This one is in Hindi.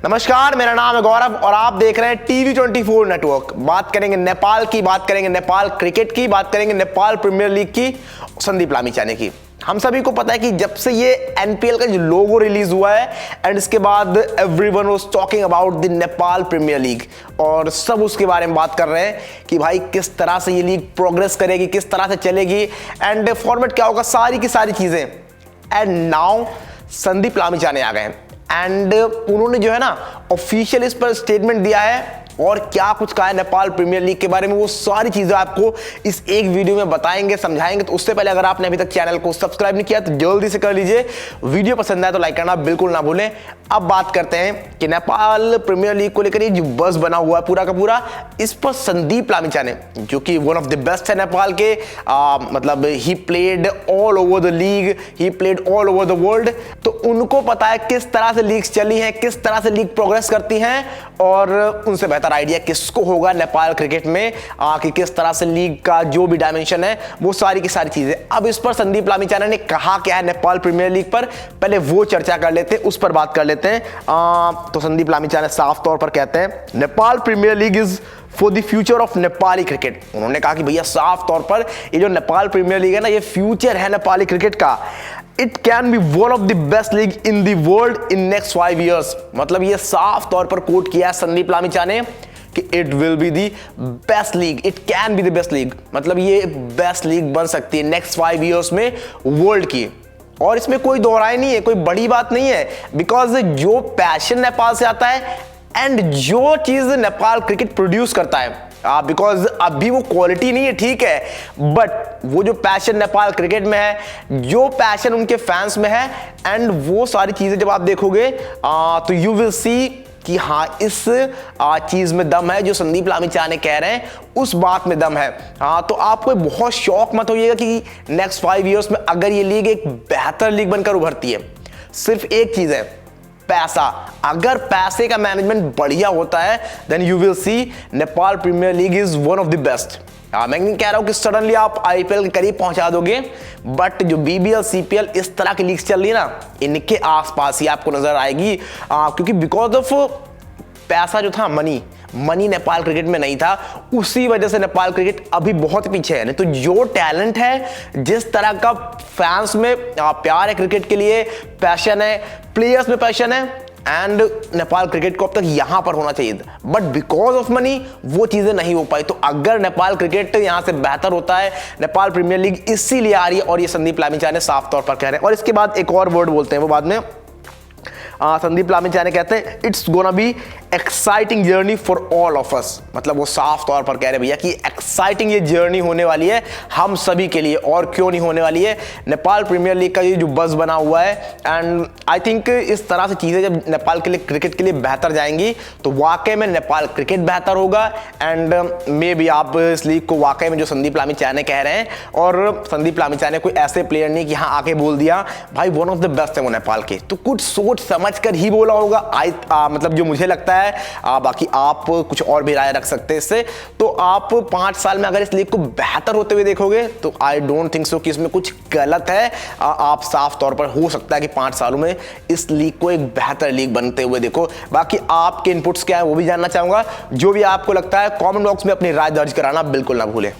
नमस्कार, मेरा नाम है गौरव और आप देख रहे हैं TV24 नेटवर्क। बात करेंगे नेपाल की, बात करेंगे नेपाल क्रिकेट की, बात करेंगे नेपाल प्रीमियर लीग की, संदीप लामिछाने की। हम सभी को पता है कि जब से ये NPL का जो लोगो रिलीज हुआ है एंड इसके बाद everyone was talking about the Nepal premier league और सब उसके बारे में बात कर रहे हैं कि भाई किस तरह से ये लीग प्रोग्रेस करेगी, किस तरह से चलेगी एंड फॉर्मेट क्या होगा, सारी की सारी चीजें। एंड नाउ संदीप लामिछाने आ गए हैं एंड उन्होंने जो है ना ऑफिशियल इस पर स्टेटमेंट दिया है और क्या कुछ कहा है नेपाल प्रीमियर लीग के बारे में, वो सारी चीजें आपको इस एक वीडियो में बताएंगे, समझाएंगे। तो उससे पहले अगर आपने अभी तक चैनल को सब्सक्राइब नहीं किया तो जल्दी से कर लीजिए। वीडियो पसंद आए तो लाइक करना बिल्कुल ना भूलें। अब बात करते हैं कि नेपाल प्रीमियर लीग को लेकर ये जो बस बना हुआ है पूरा का पूरा, इस पर संदीप लामिछाने जो कि वन ऑफ द बेस्ट है नेपाल के, मतलब he played all over the league, he played all over the world. तो उनको पता है किस तरह से लीग्स चली हैं, किस तरह से लीग प्रोग्रेस करती हैं और उनसे बेहतर आइडिया किसको होगा नेपाल क्रिकेट में कि किस तरह से लीग का जो भी डायमेंशन है वो सारी की सारी चीजें। अब इस पर संदीप लामिछाने ने कहा क्या है नेपाल प्रीमियर लीग पर, पहले वो चर्चा कर लेते हैं, उस पर बात कर लेते हैं। तो संदीप लामिछाने साफ तौर पर कहते हैं Nepal premier league is for the future of Nepali cricket. उन्होंने कहा कि भैया साफ तौर पर ये जो नेपाल प्रीमियर लीग है ना, ये फ्यूचर है नेपाली क्रिकेट का। It can be one of the best league in the world in next 5 years। मतलब ये साफ तौर पर कोट किया है संदीप लामिछाने कि it will be the best league, it can be the best league. मतलब ये बेस्ट लीग बन सकती है नेक्स्ट 5 years में वर्ल्ड की, और इसमें कोई दोहराई नहीं है, कोई बड़ी बात नहीं है। बिकॉज जो पैशन नेपाल से आता है एंड जो चीज नेपाल क्रिकेट प्रोड्यूस करता है, बिकॉज अभी वो क्वालिटी नहीं है, ठीक है, बट वो जो पैशन नेपाल क्रिकेट में है, जो पैशन उनके फैंस में है एंड वो सारी चीजें जब आप देखोगे तो यू विल सी कि हाँ इस चीज में दम है। जो संदीप लामिछाने कह रहे हैं उस बात में दम है। तो आपको बहुत शौक मत होइएगा कि नेक्स्ट 5 years में अगर ये लीग एक बेहतर लीग बनकर उभरती है, सिर्फ एक चीज है, पैसा। अगर पैसे का मैनेजमेंट बढ़िया होता है then you will see Nepal premier league is one of the best. मैं नहीं कह रहा हूं कि सडनली आप IPL के करीब पहुंचा दोगे, बट जो BBL CPL इस तरह की लीग्स चल रही है ना, इनके आसपास ही आपको नजर आएगी। क्योंकि बिकॉज ऑफ पैसा जो था, मनी नेपाल क्रिकेट में नहीं था, उसी वजह से नेपाल क्रिकेट अभी बहुत पीछे है। नहीं तो जो टैलेंट है, जिस तरह का फैंस में प्यार है क्रिकेट के लिए, पैशन है, प्लेयर्स में पैशन है, एंड नेपाल क्रिकेट को अब तक यहां पर होना चाहिए था, बट बिकॉज ऑफ मनी वो चीजें नहीं हो पाई। तो अगर नेपाल क्रिकेट यहां से बेहतर होता है, नेपाल प्रीमियर लीग इसीलिए आ रही है और ये संदीप लामिछाने साफ तौर पर कह रहे हैं। और इसके बाद एक और वर्ड बोलते हैं वो बाद में। संदीप लामिछाने कहते हैं it's gonna be exciting journey for all of us. मतलब वो साफ तौर पर कह रहे हैं भैया कि एक्साइटिंग ये जर्नी होने वाली है हम सभी के लिए, और क्यों नहीं होने वाली है। नेपाल प्रीमियर लीग का ये जो बज़ बना हुआ है एंड आई थिंक इस तरह से चीजें जब नेपाल के लिए क्रिकेट के लिए बेहतर जाएंगी तो वाकई में नेपाल क्रिकेट बेहतर होगा। एंड मे बी आप इस लीग को वाकई में जो संदीप लामिछाने कह रहे हैं, और संदीप लामिछाने कोई ऐसे प्लेयर नहीं कि हाँ आके बोल दिया भाई वन ऑफ द बेस्ट है वो नेपाल के, तो कुछ सोच समझ कर ही बोला होगा। मतलब जो मुझे लगता है, बाकी आप कुछ और भी राय रख सकते हैं इससे। तो आप 5 साल में अगर इस लीग को बेहतर होते हुए देखोगे तो आई डोंट थिंक सो कि इसमें कुछ गलत है। आप साफ तौर पर हो सकता है कि 5 सालों में इस लीग को एक बेहतर लीग बनते हुए देखो। बाकी आपके इनपुट्स क्या है वो भी जानना चाहूंगा। जो भी आपको लगता है कमेंट बॉक्स में अपनी राय दर्ज कराना बिल्कुल ना भूलें।